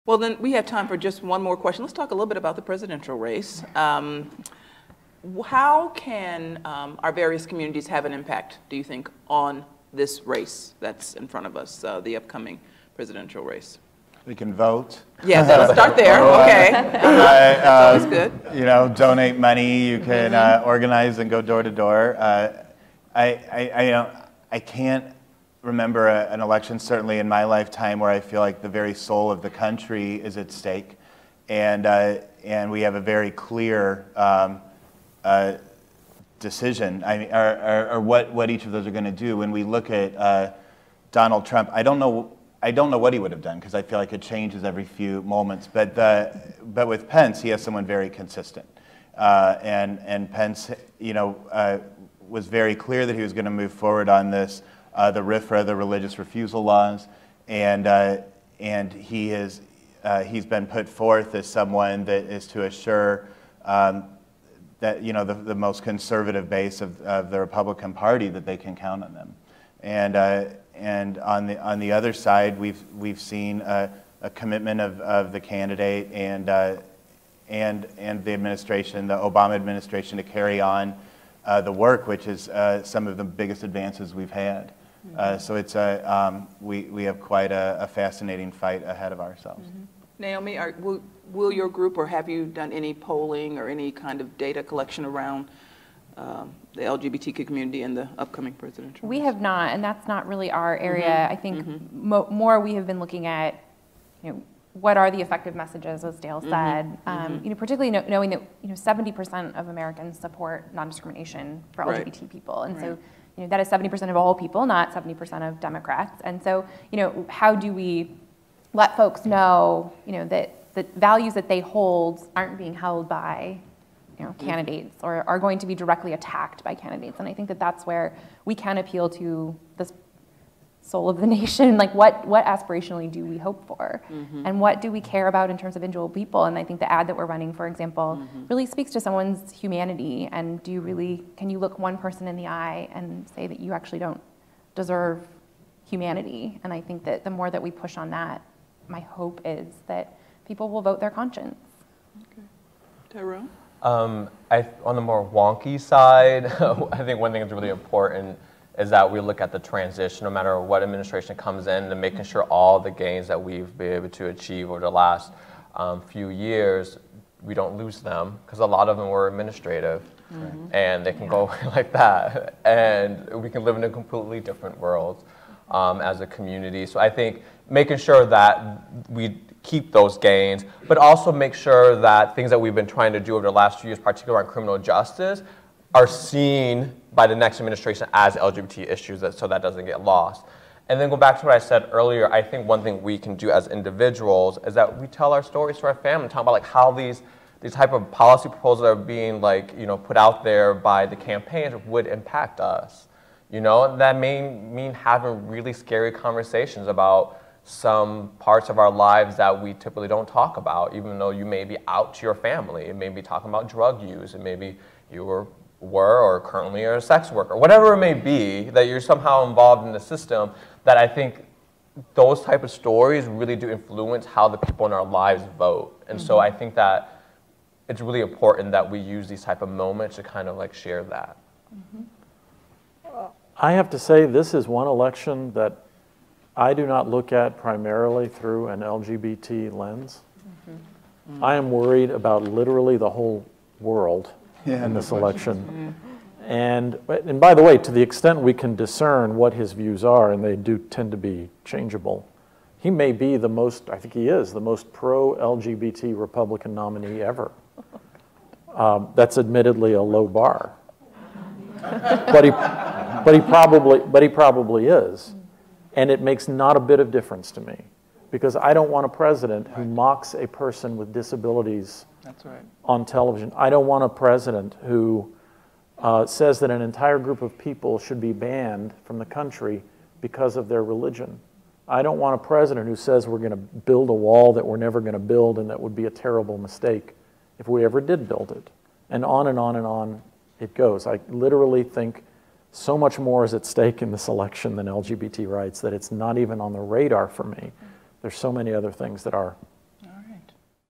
Well, then we have time for just one more question. Let's talk a little bit about the presidential race. How can our various communities have an impact, do you think, on this race that's in front of us, the upcoming presidential race? We can vote. Yeah, let's start there. Okay. That's good. You know, donate money. You can organize and go door to door. I can't remember an election, certainly in my lifetime, where I feel like the very soul of the country is at stake, and we have a very clear decision. I mean, or what each of those are going to do. When we look at Donald Trump, I don't know what he would have done, because I feel like it changes every few moments. But with Pence, he has someone very consistent, and Pence, you know, was very clear that he was going to move forward on this, the RFRA, the religious refusal laws, and he's been put forth as someone that is to assure that, you know, the most conservative base of the Republican Party, that they can count on them. And on the other side, we've seen a commitment of the candidate and the administration, the Obama administration, to carry on the work, which is some of the biggest advances we've had. So it's we have quite a fascinating fight ahead of ourselves. Naomi, will your group, or have you done any polling or any kind of data collection around the LGBTQ community in the upcoming presidential race? We have not, and that's not really our area. I think more we have been looking at, you know, what are the effective messages, as Dale said. You know, particularly knowing that, you know, 70% of Americans support non-discrimination for LGBT people, and so, you know, that is 70% of all people, not 70% of Democrats. And so, you know, how do we let folks know, you know, that the values that they hold aren't being held by, you know, candidates, or are going to be directly attacked by candidates? And I think that that's where we can appeal to this soul of the nation. Like, what aspirationally do we hope for? And what do we care about in terms of individual people? And I think the ad that we're running, for example, really speaks to someone's humanity. And can you look one person in the eye and say that you actually don't deserve humanity? And I think that the more that we push on that, my hope is that people will vote their conscience. Okay. Tyrone? On the more wonky side, I think one thing that's really important is that we look at the transition, no matter what administration comes in, and making sure all the gains that we've been able to achieve over the last few years, we don't lose them, because a lot of them were administrative, and they can go away like that, and we can live in a completely different world as a community. So I think making sure that we keep those gains, but also make sure that things that we've been trying to do over the last few years, particularly on criminal justice, are seen by the next administration as LGBT issues, so that doesn't get lost. And then go back to what I said earlier, I think one thing we can do as individuals is that we tell our stories to our family, talk about like how these type of policy proposals are being, like, you know, put out there by the campaigns would impact us. You know, that may mean having really scary conversations about some parts of our lives that we typically don't talk about, even though you may be out to your family. It may be talking about drug use, and maybe you were or currently are a sex worker, whatever it may be, that you're somehow involved in the system, that I think those type of stories really do influence how the people in our lives vote. And so I think that it's really important that we use these type of moments to kind of like share that. I have to say, this is one election that I do not look at primarily through an LGBT lens. I am worried about literally the whole world in this election. And by the way, to the extent we can discern what his views are, and they do tend to be changeable, he may be the most, I think he is, the most pro-LGBT Republican nominee ever. That's admittedly a low bar. But he probably is. And it makes not a bit of difference to me, because I don't want a president who mocks a person with disabilities on television. I don't want a president who says that an entire group of people should be banned from the country because of their religion. I don't want a president who says we're going to build a wall that we're never going to build, and that would be a terrible mistake if we ever did build it. And on and on and on it goes. I literally think so much more is at stake in this election than LGBT rights that it's not even on the radar for me. There's so many other things that are